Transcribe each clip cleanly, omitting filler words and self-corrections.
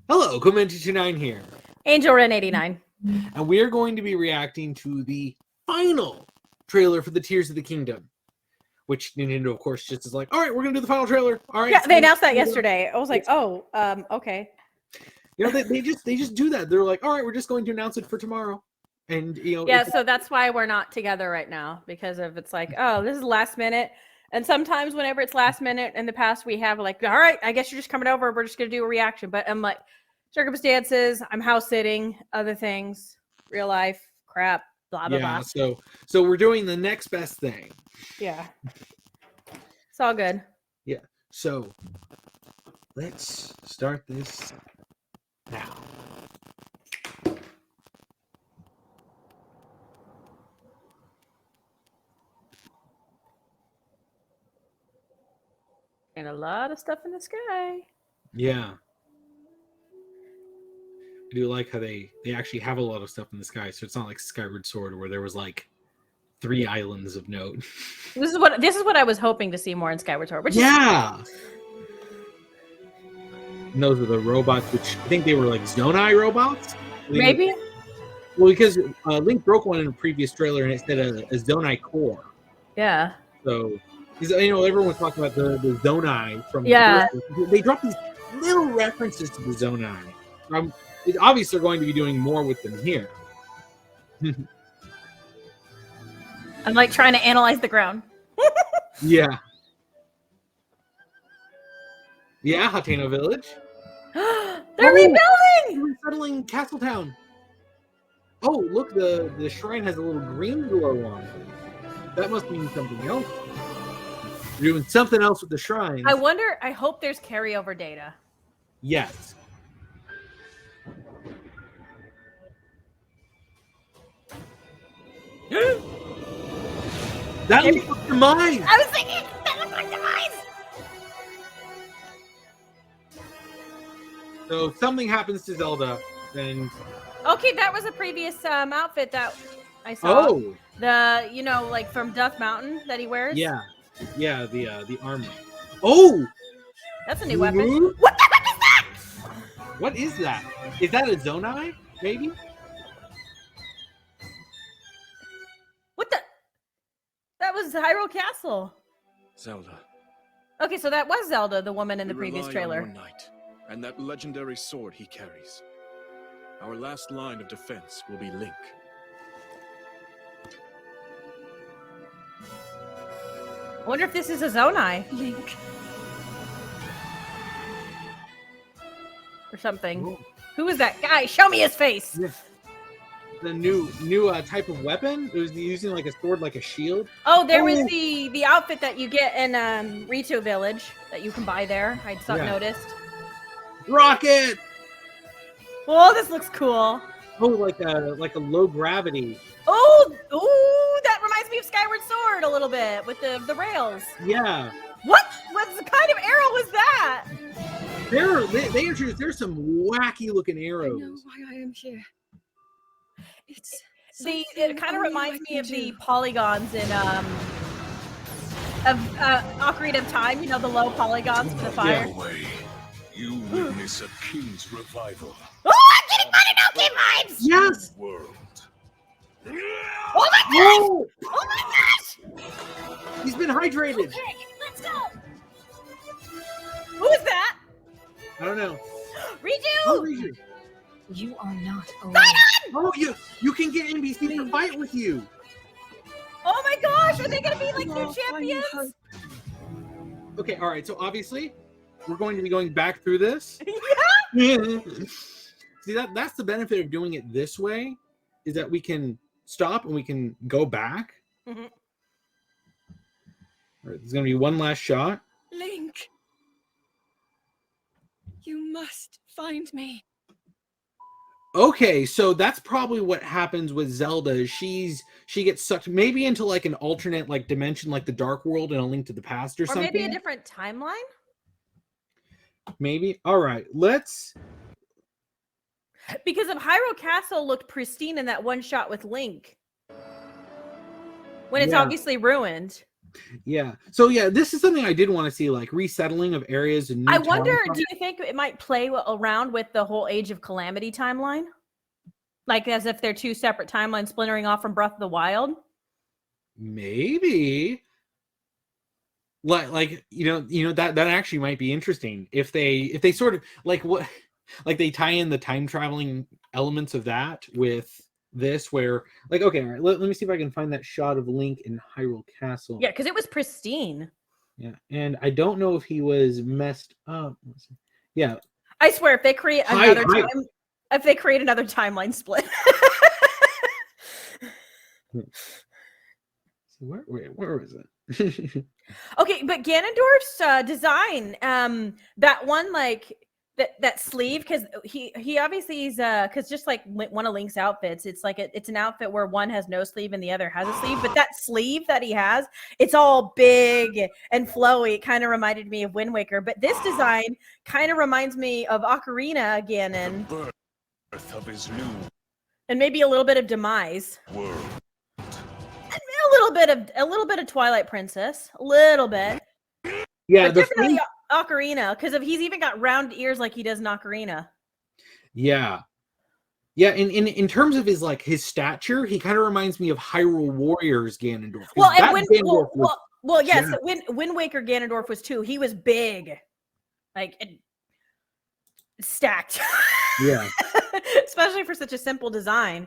Hello, Command229 here. Angelrin 89. And we are going to be reacting to the final trailer for the Tears of the Kingdom. Which Nintendo, of course, just is like, all right, we're going to do the final trailer. All right. Yeah, they announced that yesterday. I was like, oh, okay. You know, they just do that. They're like, all right, we're just going to announce it for tomorrow. And, you know. Yeah, so that's why we're not together right now. Because of it's like, oh, this is last minute. And sometimes whenever it's last minute in the past, we have like, all right, I guess you're just coming over. We're just going to do a reaction. But I'm like, circumstances, I'm house sitting, other things, real life, crap, blah, blah, blah. So we're doing the next best thing. Yeah. It's all good. Yeah. So let's start this now. And a lot of stuff in the sky. Yeah. I do like how they actually have a lot of stuff in the sky, so it's not like Skyward Sword where there was like 3 islands of note. This is what I was hoping to see more in Skyward Sword. Yeah. And those are the robots, which I think they were like Zonai robots. Maybe. Well, because Link broke one in a previous trailer, and it said a Zonai core. Yeah. So, you know, everyone was talking about the Zonai from they dropped these little references to the Zonai. Obviously, they're going to be doing more with them here. I'm like trying to analyze the ground. Yeah. Yeah, Hateno Village. They're rebuilding! They're resettling Castletown. Oh, look, the shrine has a little green glow on it. That must mean something else. They're doing something else with the shrine. I hope there's carryover data. Yes. That looks like demise. I was thinking that looks like demise. So something happens to Zelda, and okay, that was a previous outfit that I saw. Oh, like from Duff Mountain that he wears. Yeah, the armor. Oh, that's a new weapon. What the heck is that? What is that? Is that a Zonai? Maybe. What the? That was Hyrule Castle. Zelda. Okay, so that was Zelda, the woman in the previous trailer. On your knight and that legendary sword he carries. Our last line of defense will be Link. I wonder if this is a Zonai. Link. Or something. Ooh. Who is that guy? Show me his face. Yeah. The new type of weapon. It was using like a sword, like a shield. Oh, there was the outfit that you get in Rito Village that you can buy there. I noticed. Rocket. Oh, this looks cool. Oh, like a low gravity. Oh, that reminds me of Skyward Sword a little bit with the rails. Yeah. What kind of arrow was that? They introduced. There's some wacky looking arrows. I know why I am here. It kind of reminds me of the polygons in Ocarina of Time. You know, the low polygons for the fire. Away. You witness a king's revival. Oh, I'm getting Mononoke vibes! Yes! World. Oh my gosh! Oh my gosh! He's been hydrated. Okay, let's go. Who is that? I don't know. Riju! Oh, Riju. You are not alone. Oh, you can get NBC to fight with you. Oh my gosh! Are they gonna be like new champions? Okay, all right. So obviously, we're going to be going back through this. Yeah. See, that's the benefit of doing it this way, is that we can stop and we can go back. Mm-hmm. All right, there's going to be one last shot. Link. You must find me. Okay, so that's probably what happens with Zelda. She gets sucked maybe into like an alternate like dimension, like the Dark World and A Link to the Past or something. Or maybe a different timeline? Maybe. All right, let's... Because if Hyrule Castle looked pristine in that one shot with Link, when it's obviously ruined. Yeah. So yeah, this is something I did want to see, like resettling of areas and new I wonder, towns. do you think it might play around with the whole Age of Calamity timeline? Like as if they're two separate timelines splintering off from Breath of the Wild? Maybe. Like that actually might be interesting if they sort of like what like they tie in the time traveling elements of that with this, where like, okay, all right, let me see if I can find that shot of Link in Hyrule Castle. Yeah, because it was pristine. Yeah, and I don't know if he was messed up. Yeah, I swear, if they create another timeline split. where is it? Okay, but Ganondorf's design, that one, like that sleeve, because he obviously is because just like one of Link's outfits, it's like it's an outfit where one has no sleeve and the other has a sleeve, but that sleeve that he has, it's all big and flowy. It kind of reminded me of Wind Waker, but this design kind of reminds me of Ocarina Ganon, Birth of his new and maybe a little bit of Demise. world. A little bit of Twilight Princess, a little bit. Yeah, But definitely Ocarina, because he's even got round ears like he does in Ocarina. Yeah. Yeah, in terms of his stature, he kind of reminds me of Hyrule Warriors Ganondorf. Well, and yes, yeah. Wind Waker Ganondorf was too. He was big, like stacked. Yeah. Especially for such a simple design.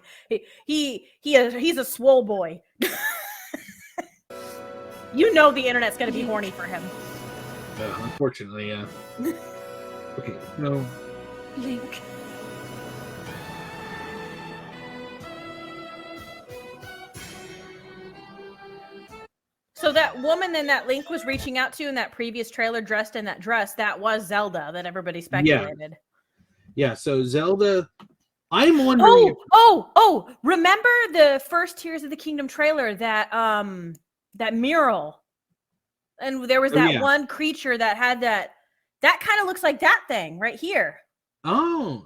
He's a swole boy. You know the internet's gonna be horny for him. Unfortunately, yeah. Okay, no. Link. So that woman then that Link was reaching out to in that previous trailer, dressed in that dress, that was Zelda that everybody speculated. Yeah, so Zelda, I'm wondering. Remember the first Tears of the Kingdom trailer, that mural, and there was that one creature that had that kind of looks like that thing right here. Oh,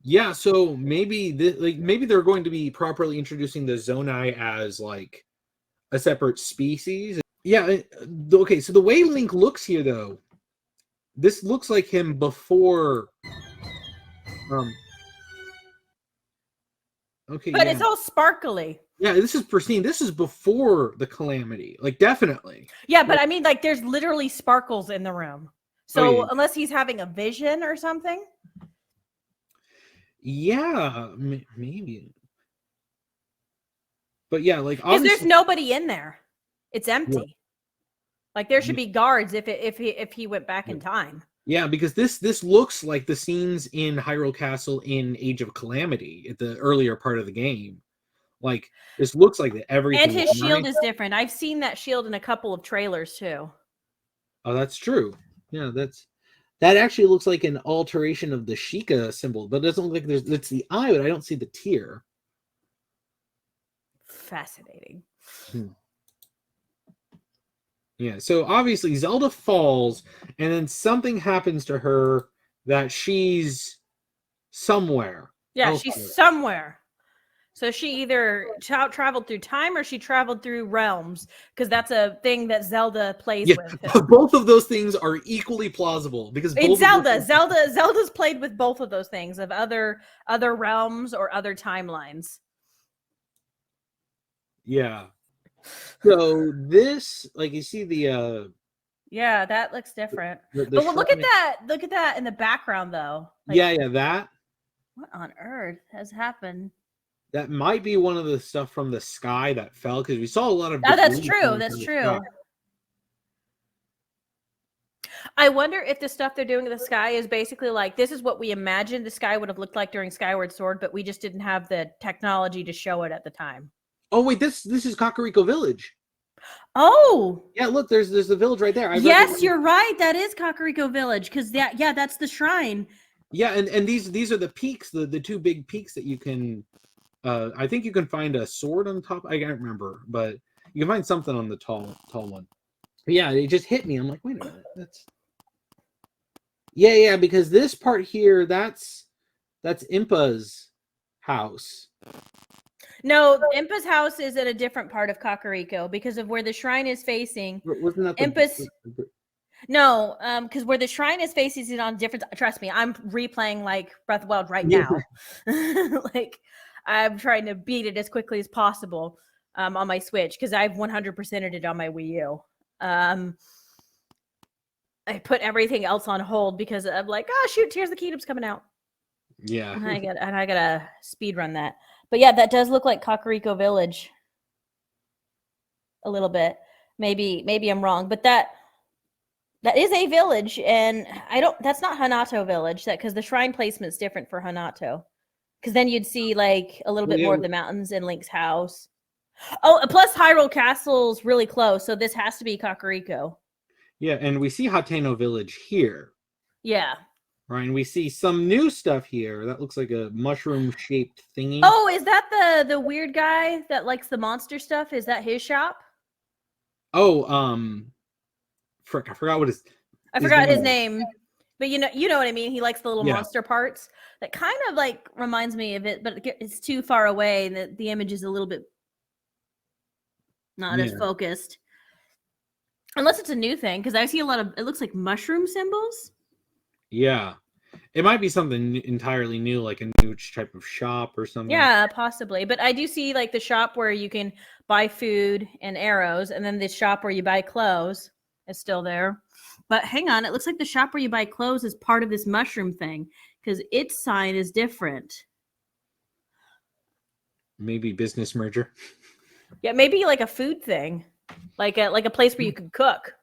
yeah. So maybe maybe they're going to be properly introducing the Zonai as like a separate species. Yeah. Okay. So the way Link looks here, though, this looks like him before. Okay. But it's all sparkly. Yeah, this is pristine. This is before the calamity, like definitely. Yeah, but I mean, like, there's literally sparkles in the room. So unless he's having a vision or something. Yeah, maybe. But yeah, like because there's nobody in there. It's empty. Yeah. Like there should be guards if he went back in time. Yeah, because this looks like the scenes in Hyrule Castle in Age of Calamity at the earlier part of the game. Like this looks like everything. And his shield is different. I've seen that shield in a couple of trailers too. Oh, that's true. Yeah, that actually looks like an alteration of the Sheikah symbol, but it doesn't look like it's the eye, but I don't see the tear. Fascinating. Yeah, so obviously Zelda falls, and then something happens to her that she's somewhere. Yeah, elsewhere. She's somewhere. So she either traveled through time or she traveled through realms, because that's a thing that Zelda plays with. Both of those things are equally plausible because it's Zelda. Zelda's played with both of those things of other realms or other timelines. Yeah. So this, like, you see the yeah, that looks different. The but look at that! Look at that in the background, though. Like, yeah, that. What on earth has happened? That might be one of the stuff from the sky that fell, because we saw a lot of. Oh, that's true. That's true. I wonder if the stuff they're doing to the sky is basically like, this is what we imagined the sky would have looked like during Skyward Sword, but we just didn't have the technology to show it at the time. Oh wait, this is Kakariko Village. Oh yeah, look, there's the village right there. Yes, you're right. That is Kakariko Village, because that's the shrine. Yeah, and these are the peaks, the two big peaks that you can. I think you can find a sword on top. I can't remember, but you can find something on the tall one. But yeah, it just hit me. I'm like, wait a minute, that's. Yeah, because this part here, that's Impa's house. No, Impa's house is at a different part of Kakariko because of where the shrine is facing. Wasn't that Impa's no, because where the shrine is facing is on different. Trust me, I'm replaying like Breath of the Wild right now. Like I'm trying to beat it as quickly as possible on my Switch because I've 100%ed it on my Wii U. I put everything else on hold because I'm like, oh shoot, Tears of the Kingdom's coming out. Yeah. And I gotta speed run that. But yeah, that does look like Kakariko Village. A little bit. Maybe I'm wrong, but that is a village, and that's not Hanato Village, that because the shrine placement's different for Hanato. Because then you'd see like a little bit more of the mountains in Link's house. Oh, plus Hyrule Castle's really close, so this has to be Kakariko. Yeah, and we see Hateno Village here. Yeah. Right, and we see some new stuff here. That looks like a mushroom-shaped thingy. Oh, is that the weird guy that likes the monster stuff? Is that his shop? Oh, frick, I forgot what his name. But you know what I mean. He likes the little monster parts. That kind of like reminds me of it, but it's too far away, and the image is a little bit not as focused. Unless it's a new thing, because I see a lot of, it looks like mushroom symbols. Yeah. It might be something entirely new, like a new type of shop or something. Yeah, possibly. But I do see like the shop where you can buy food and arrows, and then the shop where you buy clothes is still there. But hang on, it looks like the shop where you buy clothes is part of this mushroom thing, because its sign is different. Maybe business merger. Yeah, maybe like a food thing. Like a place where you could cook.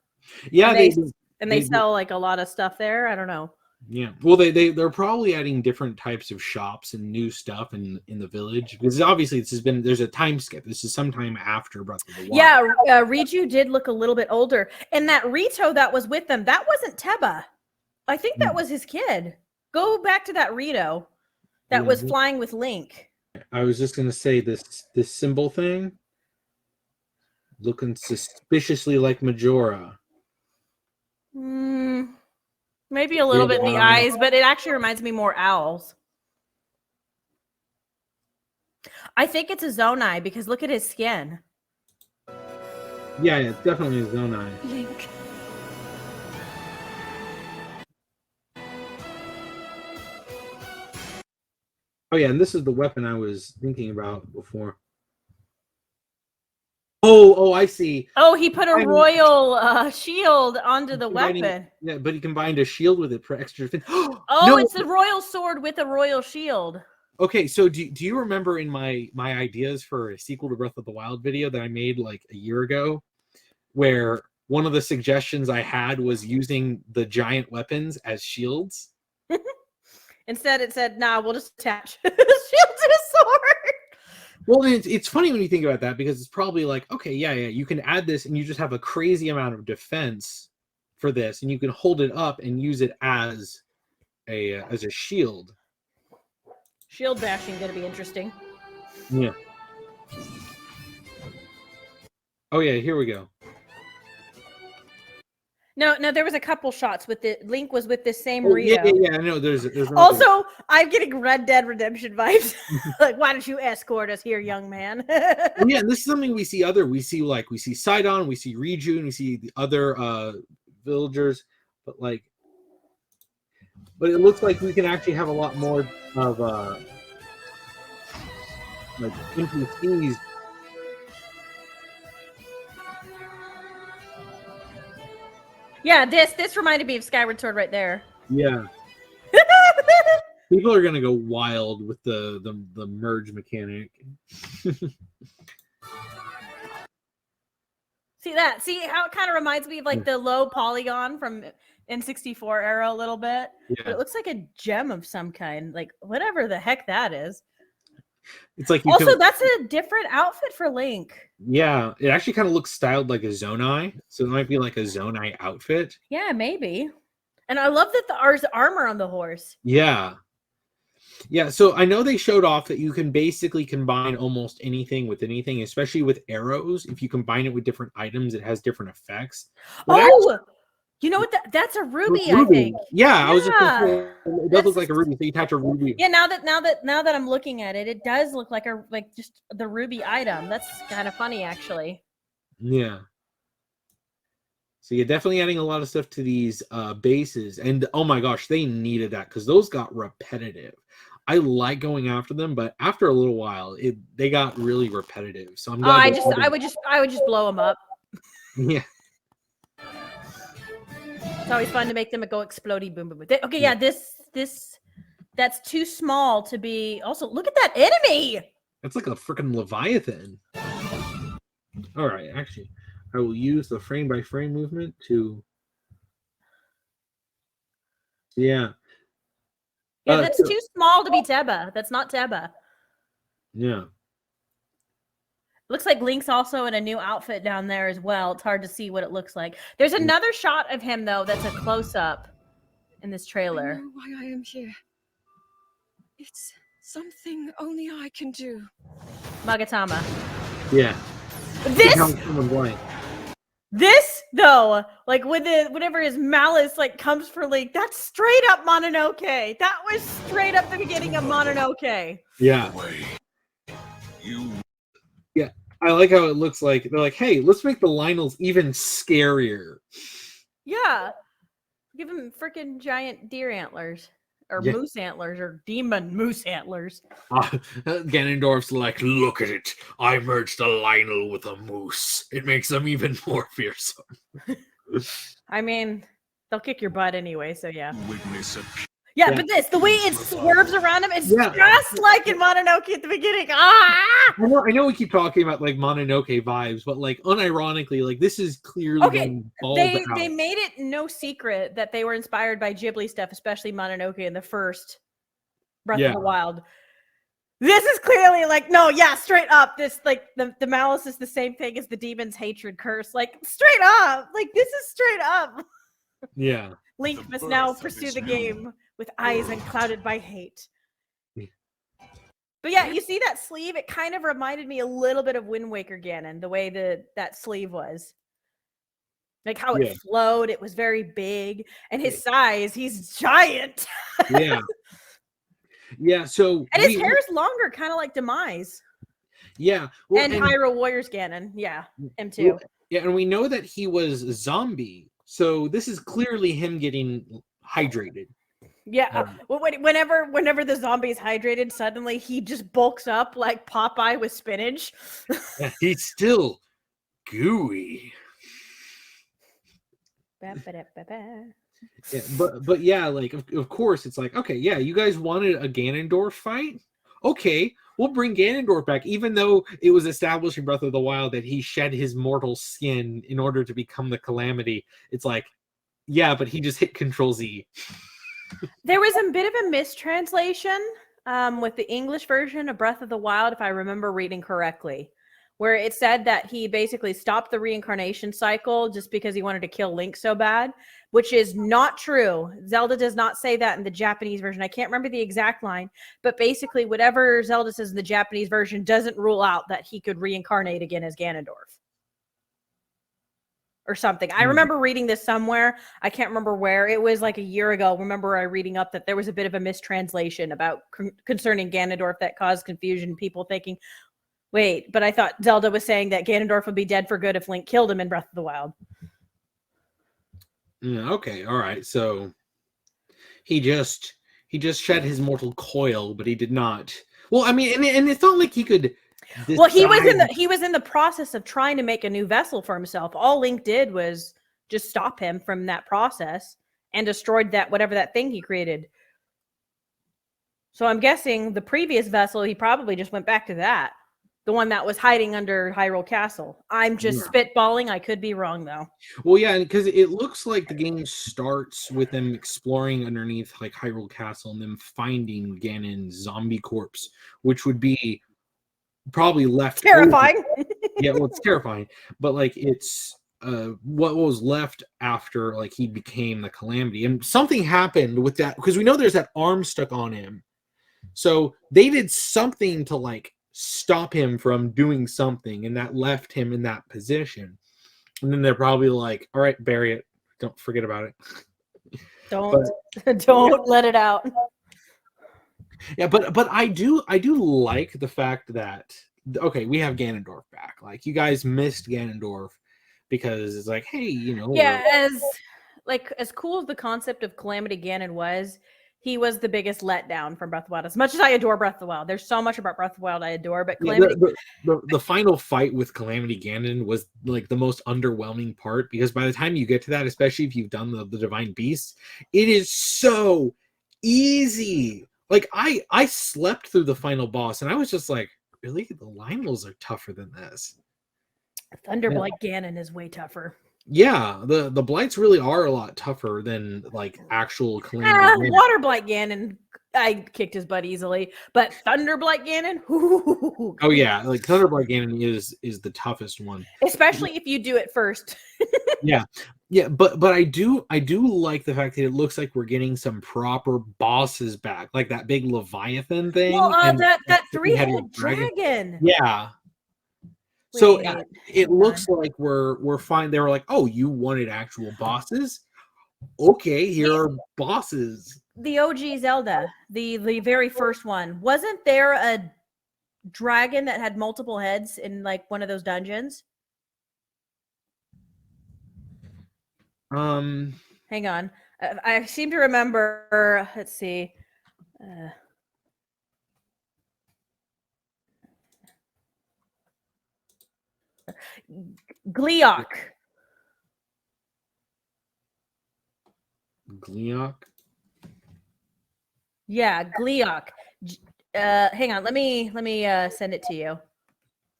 Yeah, they sell like a lot of stuff there. I don't know. Yeah, well, they're probably adding different types of shops and new stuff in the village, because obviously there's a time skip. This is sometime after Breath of the Wild. Yeah, Riju did look a little bit older, and that Rito that was with them, that wasn't Teba. I think that was his kid. Go back to that Rito that was flying with Link. I was just gonna say this symbol thing. Looking suspiciously like Majora. Maybe a little bit in the eyes, but it actually reminds me more owls. I think it's a Zonai because look at his skin. Yeah, it's definitely a Zonai. Link. Oh yeah, and this is the weapon I was thinking about before. Oh, I see. Oh, he put a royal shield onto the weapon. Yeah, but he combined a shield with it for extra. Oh, no! It's the royal sword with a royal shield. Okay, so do you remember in my ideas for a sequel to Breath of the Wild video that I made like a year ago, where one of the suggestions I had was using the giant weapons as shields? Instead, it said, "Nah, we'll just attach the shield to a sword." Well, it's funny when you think about that, because it's probably like, okay, yeah, you can add this and you just have a crazy amount of defense for this, and you can hold it up and use it as a shield. Shield bashing gonna be interesting. Yeah. Oh yeah, here we go. No, there was a couple shots with it. Link was with the same Rito. Yeah. I know. There's also, I'm getting Red Dead Redemption vibes. Like, why don't you escort us here, young man? Yeah, and this is something we see Sidon, we see Riju, and we see the other villagers, but it looks like we can actually have a lot more of like NPCs. Yeah, this reminded me of Skyward Sword right there. Yeah. People are gonna go wild with the merge mechanic. See how it kind of reminds me of like the low polygon from N64 era a little bit. Yeah. But it looks like a gem of some kind, like whatever the heck that is. It's like that's a different outfit for Link. Yeah, it actually kind of looks styled like a Zonai, so it might be like a Zonai outfit. Yeah, maybe. And I love that there's armor on the horse. Yeah. So I know they showed off that you can basically combine almost anything with anything, especially with arrows. If you combine it with different items, it has different effects. But You know what? That's a ruby, I think. Yeah, I was just gonna Yeah. say, it does look like a ruby, so you attach a ruby. Yeah, now that I'm looking at it, it does look like just the ruby item. That's kind of funny, actually. Yeah. So you're definitely adding a lot of stuff to these bases, and oh my gosh, they needed that because those got repetitive. I like going after them, but after a little while, they got really repetitive. So I'm glad. I would just blow them up. Yeah. It's always fun to make them go explodey boom boom. Okay, yeah, that's too small to be. Also, look at that enemy. That's like a freaking Leviathan. All right, actually, I will use the frame by frame movement to. Yeah. Yeah, that's too small to be Teba. That's not Teba. Yeah. Looks like Link's also in a new outfit down there as well. It's hard to see what it looks like. There's another shot of him though that's a close up in this I trailer. know why I am here. It's something only I can do. Magatama. Yeah. This though, like whenever his malice like comes for Link, that's straight up Mononoke. That was straight up the beginning of Mononoke. Yeah. Yeah. I like how it looks like they're like, hey, let's make the Lionels even scarier. Yeah. Give him freaking giant deer antlers. Or moose antlers, or demon moose antlers. Ganondorf's like, look at it. I merged a Lionel with a moose. It makes them even more fearsome. I mean, they'll kick your butt anyway, so yeah. Witness a Yeah, but the way it swerves around him is just like in Mononoke at the beginning. Ah! I know we keep talking about like Mononoke vibes, but like unironically, like this is clearly they made it no secret that they were inspired by Ghibli stuff, especially Mononoke in the first Breath of the Wild. This is clearly like, no, yeah, straight up. This like the malice is the same thing as the demon's hatred curse. Like straight up. Like this is straight up. Yeah. Link must now pursue the game with eyes unclouded by hate. But yeah, you see that sleeve? It kind of reminded me a little bit of Wind Waker Ganon, the way that sleeve was. Like how it flowed, it was very big. And his size, he's giant. Yeah. Yeah, so... And his hair is longer, kind of like Demise. Yeah. Well, and Hyrule Warriors Ganon. Yeah, him too. Well, yeah, and we know that he was a zombie. So this is clearly him getting hydrated. Yeah. Whenever the zombie's hydrated, suddenly he just bulks up like Popeye with spinach. Yeah, he's still gooey. Yeah, but yeah, like of course it's like, okay, yeah, you guys wanted a Ganondorf fight? Okay, we'll bring Ganondorf back, even though it was established in Breath of the Wild that he shed his mortal skin in order to become the Calamity. It's like, yeah, but he just hit Control Z. There was a bit of a mistranslation with the English version of Breath of the Wild, if I remember reading correctly, where it said that he basically stopped the reincarnation cycle just because he wanted to kill Link so bad, which is not true. Zelda does not say that in the Japanese version. I can't remember the exact line, but basically whatever Zelda says in the Japanese version doesn't rule out that he could reincarnate again as Ganondorf. Or something. I remember reading this somewhere. I can't remember where. It was like a year ago. Remember I reading up that there was a bit of a mistranslation about concerning Ganondorf that caused confusion. People thinking, wait, but I thought Zelda was saying that Ganondorf would be dead for good if Link killed him in Breath of the Wild. Okay, all right. So he just shed his mortal coil, but he did not. Well, I mean, and it's not like he could. Well, he was in the process of trying to make a new vessel for himself. All Link did was just stop him from that process and destroyed whatever that thing he created. So I'm guessing the previous vessel, he probably just went back to that. The one that was hiding under Hyrule Castle. I'm just spitballing. I could be wrong, though. Well, yeah, because it looks like the game starts with them exploring underneath like Hyrule Castle and them finding Ganon's zombie corpse, which would be probably left terrifying. Yeah, well, it's terrifying, but like it's what was left after like he became the Calamity, and something happened with that because we know there's that arm stuck on him, so they did something to like stop him from doing something, and that left him in that position. And then they're probably like, all right, bury it. Don't forget about it. Don't don't let it out. Yeah, but I do like the fact that okay, we have Ganondorf back. Like you guys missed Ganondorf because it's like, hey, Yeah, as cool as the concept of Calamity Ganon was, he was the biggest letdown from Breath of the Wild. As much as I adore Breath of the Wild, there's so much about Breath of the Wild I adore, but yeah, Calamity the final fight with Calamity Ganon was like the most underwhelming part because by the time you get to that, especially if you've done the Divine Beasts, it is so easy. Like I slept through the final boss and I was just like, really? The Lymels are tougher than this. Thunderblight Ganon is way tougher. Yeah, the Blights really are a lot tougher than like actual Calamity Ganon. Waterblight Ganon, I kicked his butt easily, but Thunderblight Ganon, Oh yeah, like Thunderblight Ganon is the toughest one, especially if you do it first. yeah, but I do like the fact that it looks like we're getting some proper bosses back, like that big Leviathan thing. Well, and that three-headed three-headed dragon. Yeah. So Wait, it looks like we're fine. They were like, oh, you wanted actual bosses? Okay, here are bosses. the OG Zelda, the very first one, wasn't there a dragon that had multiple heads in like one of those dungeons? Hang on, I seem to remember. Let's see. Gleeok. Gleeok. Yeah, Gleeok. Hang on, let me send it to you.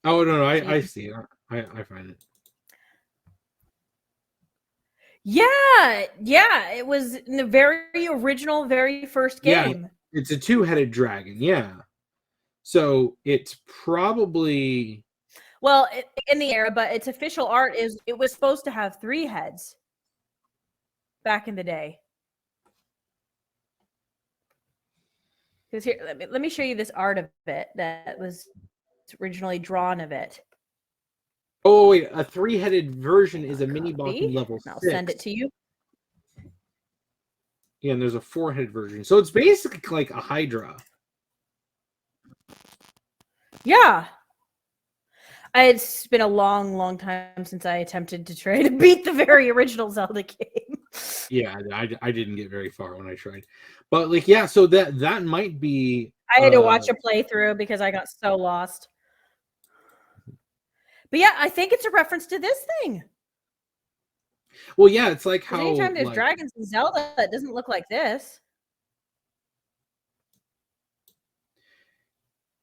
Oh no, I see it. I find it. Yeah, it was in the very original, very first game. Yeah, it's a two-headed dragon. Yeah, so it's probably well in the era, but its official art is it was supposed to have 3 heads back in the day. Because here, let me show you this art of it that was originally drawn of it. Oh wait, a 3-headed version is a mini boss in level 6. I'll send it to you. Yeah, and there's a 4-headed version, so it's basically like a Hydra. Yeah. It's been a long time since I attempted to try to beat the very original Zelda game. Yeah, I didn't get very far when I tried, but like yeah, so that might be. I had to watch a playthrough because I got so lost. But yeah, I think it's a reference to this thing. Well, yeah, it's like how anytime there's like, dragons in Zelda, it doesn't look like this.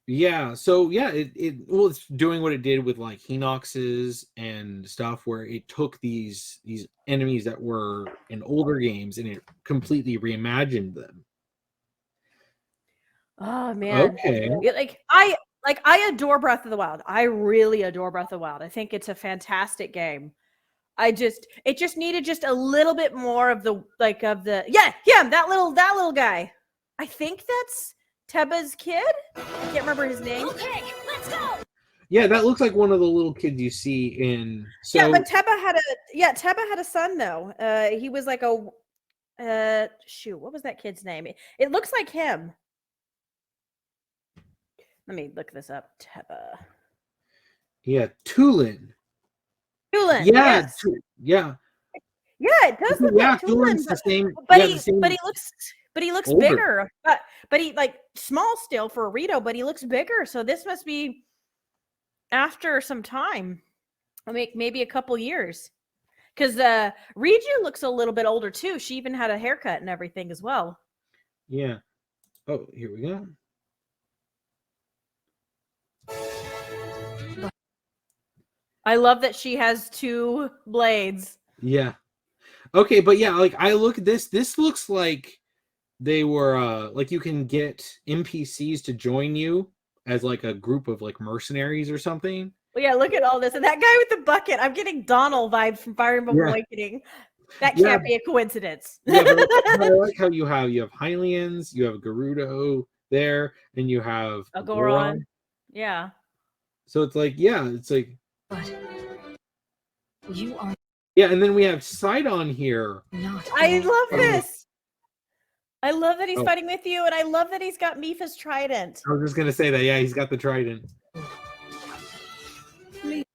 Yeah, so yeah, it's doing what it did with like Hinoxes and stuff, where it took these enemies that were in older games and it completely reimagined them. Oh man, okay. I adore Breath of the Wild. I really adore Breath of the Wild. I think it's a fantastic game. It just needed just a little bit more of the that little guy. I think that's Teba's kid. I can't remember his name. Okay, let's go. Yeah, that looks like one of the little kids you see in. So, yeah, but Teba had a son though. He was like a what was that kid's name? It looks like him. Let me look this up. Teba. Yeah, Tulin. Tulin. Yeah, Yes. yeah. Yeah, it does look like Tulin's Tulin, the same. But he looks older. bigger. But he like small still for a Rito, but he looks bigger. So this must be after some time. I mean, maybe a couple years. Because Riju looks a little bit older too. She even had a haircut and everything as well. Yeah. Oh, here we go. I love that she has 2 blades. Yeah. Okay, but yeah, like I look at this. This looks like they were like you can get NPCs to join you as like a group of like mercenaries or something. Well, yeah, look at all this. And that guy with the bucket, I'm getting Donald vibes from Fire Emblem Awakening. That can't be a coincidence. Yeah, but I like how you have Hylians, you have Gerudo there, and you have Goron. Yeah. So it's like, yeah, it's like But you are. Yeah, and then we have Sidon here. Not I all. love this. I love that he's Oh. fighting with you, and I love that he's got Mipha's trident. I was just gonna say that. Yeah, he's got the trident. Please.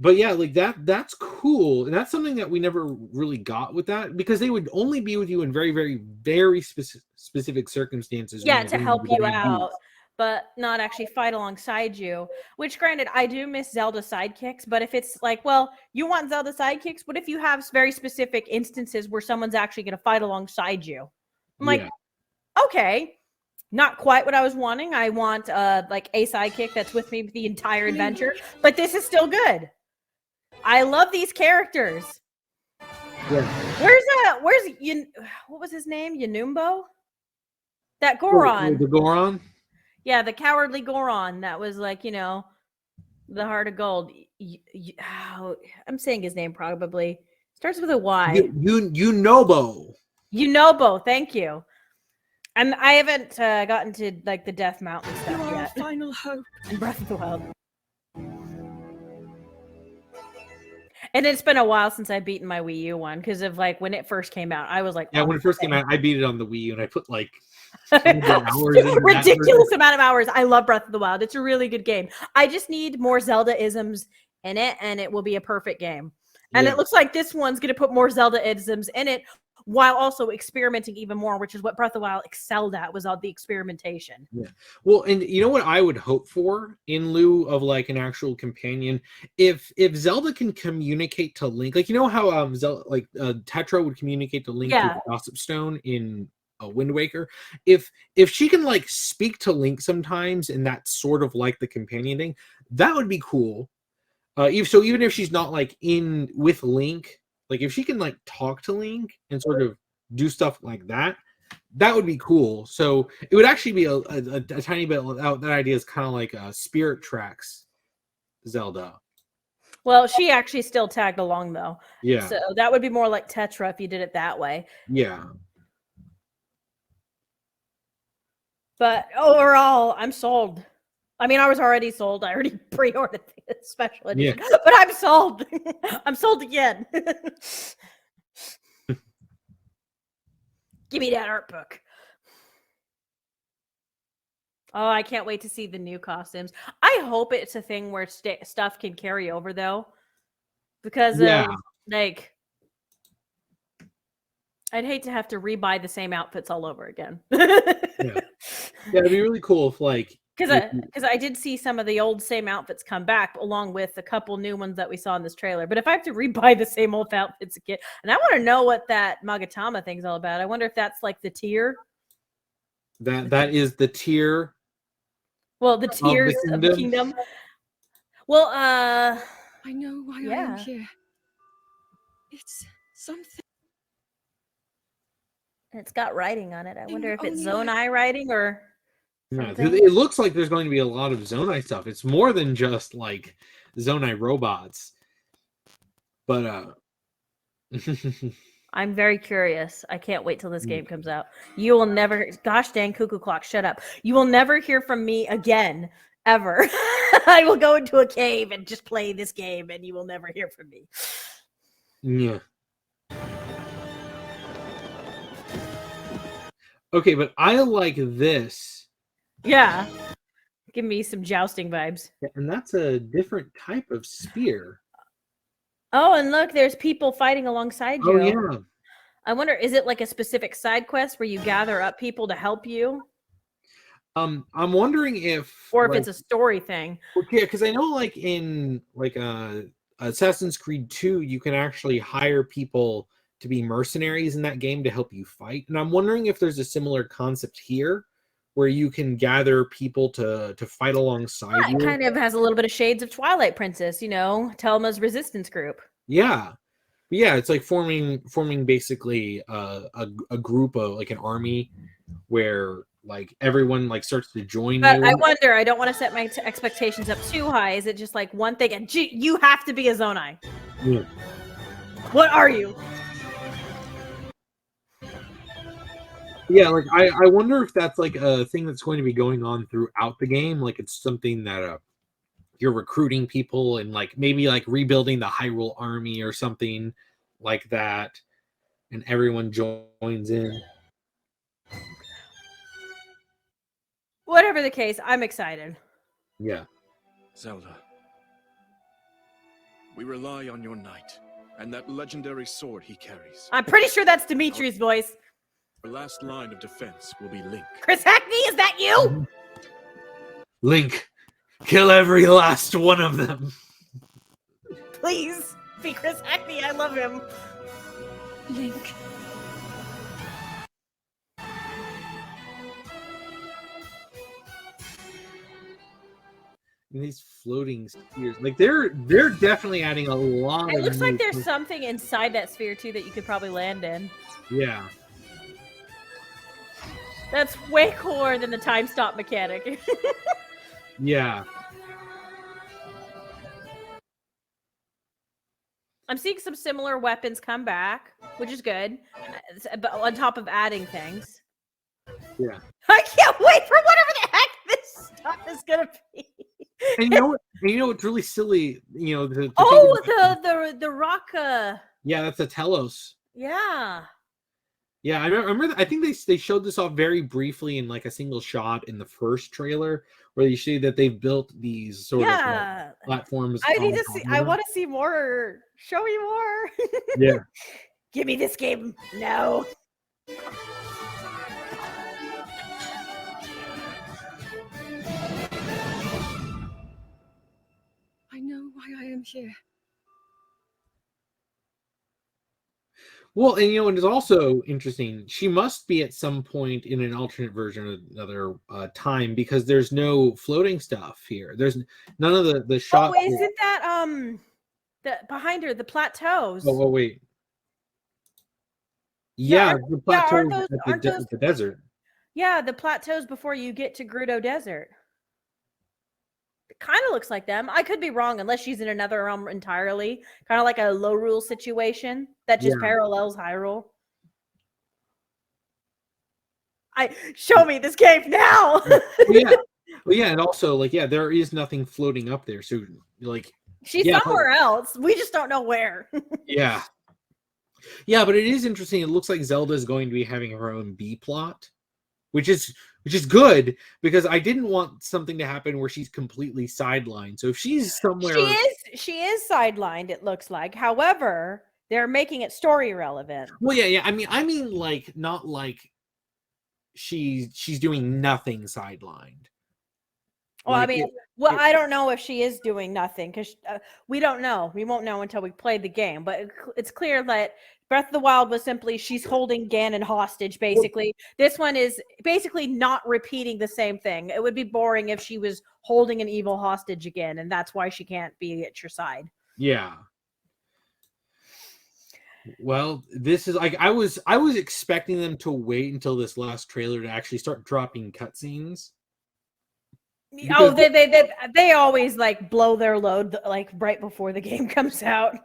But yeah, like that's cool. And that's something that we never really got with that, because they would only be with you in very, very, very specific circumstances. Yeah, when to you're help doing you WD. out, but not actually fight alongside you. Which, granted, I do miss Zelda sidekicks, but if it's like, well, you want Zelda sidekicks, what if you have very specific instances where someone's actually going to fight alongside you? I'm like, Yeah. okay, not quite what I was wanting. I want like a sidekick that's with me the entire adventure, but this is still good. I love these characters. Yeah. Where's what was his name? Yanumbo? That Goron. The Goron? Yeah, the cowardly Goron that was like, the heart of gold. I'm saying his name probably. Starts with a Y. Yunobo. Yunobo, thank you. And I haven't gotten to like the Death Mountain You stuff are our yet. final hope. And Breath of the Wild. And it's been a while since I've beaten my Wii U one because of like when it first came out. I was like, Yeah, oh, when it first came out, I beat it on the Wii U, and I put like ridiculous amount of hours. I love Breath of the Wild. It's a really good game. I just need more Zelda-isms in it, and it will be a perfect game. And Yeah. it looks like this one's going to put more Zelda-isms in it while also experimenting even more, which is what Breath of the Wild excelled at, was all the experimentation. Yeah. Well, and you know what I would hope for in lieu of like an actual companion, if Zelda can communicate to Link, like how Zelda, like Tetra would communicate to Link through the Gossip Stone in Wind Waker. If she can like speak to Link sometimes, and that's sort of like the companion thing, that would be cool. Even if she's not like in with Link, like if she can like talk to Link and sort of do stuff like that, that would be cool. So it would actually be a tiny bit. That idea is kind of like Spirit Tracks Zelda. Well, she actually still tagged along though. Yeah. So that would be more like Tetra if you did it that way. Yeah. But overall, I'm sold. I mean, I was already sold. I already pre-ordered the special edition, but I'm sold. I'm sold again. Give me that art book. Oh, I can't wait to see the new costumes. I hope it's a thing where stuff can carry over, though, because like, I'd hate to have to rebuy the same outfits all over again. Yeah, it'd be really cool if like. Because I did see some of the old same outfits come back along with a couple new ones that we saw in this trailer. But if I have to rebuy the same old outfits again, and I want to know what that Magatama thing's all about. I wonder if that's like the tier. That is the tier. Well, the tiers of the kingdom. Well, I know why I am here. It's something. It's got writing on it. I wonder if it's Zonai writing or. Yeah, it looks like there's going to be a lot of Zonai stuff. It's more than just like Zonai robots. But I'm very curious. I can't wait till this game comes out. You will never, gosh dang cuckoo clock, shut up. You will never hear from me again, ever. I will go into a cave and just play this game, and you will never hear from me. Yeah. Okay, but I like this. Yeah. Give me some jousting vibes. And that's a different type of spear. Oh, and look, there's people fighting alongside you. Oh, yeah. I wonder, is it like a specific side quest where you gather up people to help you? I'm wondering if... Or if it's a story thing. Yeah, because I know like in like Assassin's Creed 2, you can actually hire people to be mercenaries in that game to help you fight. And I'm wondering if there's a similar concept here, where you can gather people to fight alongside you. It kind of has a little bit of shades of Twilight Princess, Telma's resistance group. Yeah. But yeah, it's like forming basically a group of like an army where like everyone like starts to join but you. I wonder, I don't want to set my expectations up too high. Is it just like one thing and you have to be a Zonai? Yeah. What are you? Yeah, like I wonder if that's like a thing that's going to be going on throughout the game. Like it's something that you're recruiting people and like maybe like rebuilding the Hyrule army or something like that, and everyone joins in. Whatever the case, I'm excited. Yeah. Zelda, we rely on your knight and that legendary sword he carries. I'm pretty sure that's Dimitri's voice. Our last line of defense will be Link. Chris Hackney, is that you? Link, kill every last one of them. Please be Chris Hackney. I love him. Link. And these floating spheres, like they're definitely adding a lot. It of looks like new there's something inside that sphere too that you could probably land in. Yeah. That's way cooler than the time stop mechanic. Yeah. I'm seeing some similar weapons come back, which is good. But on top of adding things. Yeah. I can't wait for whatever the heck this stuff is gonna be. And you know what? It's really silly. You know, The rock. Yeah, that's a Telos. Yeah. Yeah, I remember. I think they showed this off very briefly in like a single shot in the first trailer, where you see that they've built these sort of platforms. I need to see. I want to see more. Show me more. Yeah. Give me this game. No. I know why I am here. Well, and and it's also interesting. She must be at some point in an alternate version of another time, because there's no floating stuff here. There's none of the shots. Oh, isn't that the behind her the plateaus? Oh, wait. Yeah, the plateaus aren't at the desert. Yeah, the plateaus before you get to Gerudo Desert. It kind of looks like them. I could be wrong, unless she's in another realm entirely. Kind of like a low rule situation that just parallels Hyrule. Show me this cave now. Yeah, and also like there is nothing floating up there. So like she's somewhere else. We just don't know where. Yeah. Yeah, but it is interesting. It looks like Zelda is going to be having her own B plot, which is good, because I didn't want something to happen where she's completely sidelined. So if she's somewhere, she is sidelined. It looks like. However, they're making it story relevant. Well, yeah. I mean, like not like she's doing nothing sidelined. Well, I mean, I don't know if she is doing nothing, because we don't know. We won't know until we play the game. But it's clear that Breath of the Wild was simply she's holding Ganon hostage, basically. This one is basically not repeating the same thing. It would be boring if she was holding an evil hostage again, and that's why she can't be at your side. Yeah. Well, this is like I was expecting them to wait until this last trailer to actually start dropping cutscenes. Oh, they always like blow their load like right before the game comes out.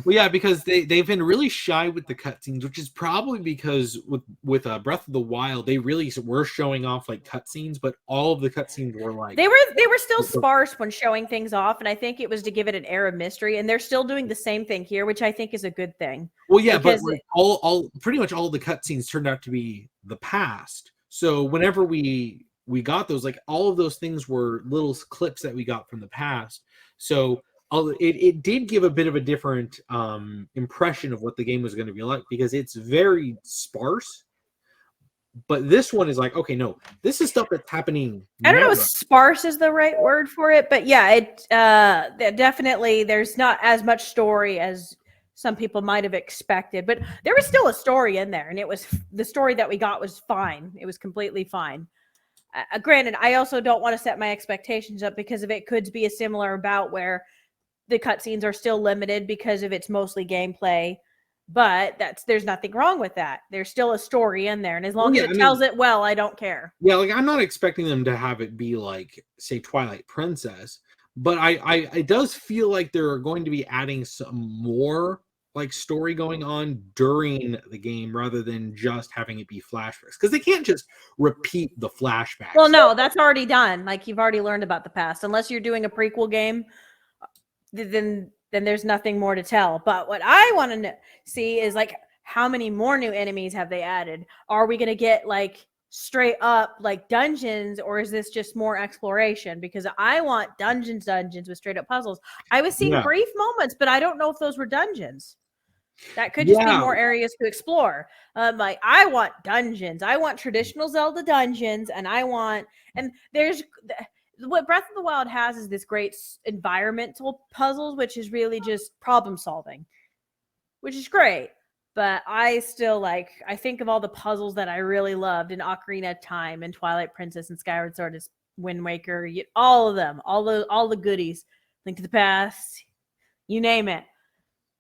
Well, yeah, because they've been really shy with the cutscenes, which is probably because with Breath of the Wild, they really were showing off like cutscenes, but all of the cutscenes were like they were still sparse when showing things off, and I think it was to give it an air of mystery. And they're still doing the same thing here, which I think is a good thing. Well, yeah, but like, all pretty much all the cutscenes turned out to be the past. So whenever we got those, like all of those things were little clips that we got from the past. So it did give a bit of a different impression of what the game was going to be like, because it's very sparse. But this one is like, okay, no, this is stuff that's happening. I don't know if sparse is the right word for it, but yeah, it definitely there's not as much story as some people might have expected, but there was still a story in there, and it was the story that we got was fine. It was completely fine. Granted, I also don't want to set my expectations up, because of it could be a similar bout where the cutscenes are still limited because of it's mostly gameplay, but there's nothing wrong with that. There's still a story in there, and as long as it tells it well, I don't care. Yeah, like I'm not expecting them to have it be like, say, Twilight Princess, but it does feel like they're going to be adding some more like story going on during the game rather than just having it be flashbacks, because they can't just repeat the flashbacks. Well, no, that's already done. Like you've already learned about the past. Unless you're doing a prequel game, then there's nothing more to tell. But what I want to see is like how many more new enemies have they added? Are we going to get like straight up like dungeons, or is this just more exploration? Because I want dungeons with straight up puzzles. I was seeing brief moments, but I don't know if those were dungeons. That could just be more areas to explore. Like I want dungeons. I want traditional Zelda dungeons, and there's what Breath of the Wild has is this great environmental puzzles, which is really just problem solving, which is great. But I still I think of all the puzzles that I really loved in Ocarina of Time and Twilight Princess and Skyward Sword and Wind Waker, all of them, all the goodies, Link to the Past, you name it.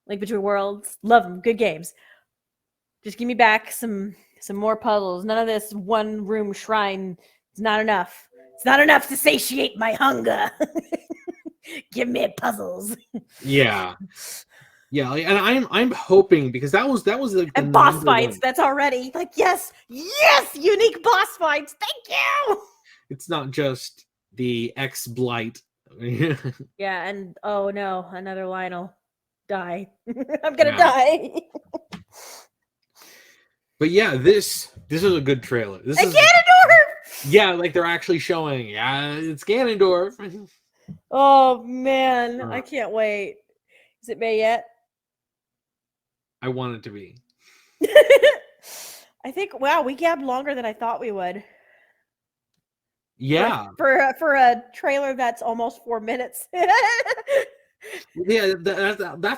Link Between Worlds, love them, good games. Just give me back some more puzzles. None of this one room shrine is not enough. It's not enough to satiate my hunger. Give me puzzles. Yeah. Yeah, and I'm hoping, because that was like the and boss fights. That's already like yes, unique boss fights. Thank you. It's not just the X Blight. Yeah, and oh no, another Lionel die. I'm gonna die. But yeah, this is a good trailer. This is Ganondorf. Yeah, like they're actually showing. Yeah, it's Ganondorf. Oh man, I can't wait. Is it May yet? I want it to be. I think. Wow, we gabbed longer than I thought we would. Yeah. For a trailer that's almost 4 minutes. Yeah,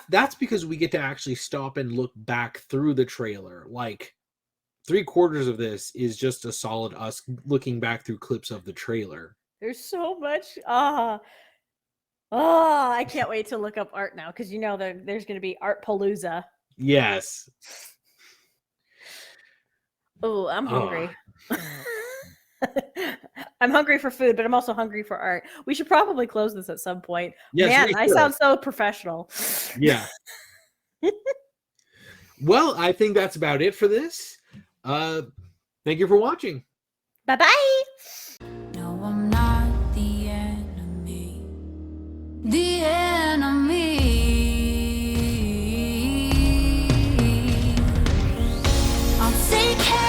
that's because we get to actually stop and look back through the trailer. Like 3/4 of this is just a solid us looking back through clips of the trailer. There's so much. I can't wait to look up art now, because there's going to be Art Palooza. Yes. Oh, I'm hungry. I'm hungry for food, but I'm also hungry for art. We should probably close this at some point. Yes, man, I sound so professional. Yeah. Well, I think that's about it for this. Thank you for watching. Bye-bye. No, I'm not the enemy. The enemy. I'll take care.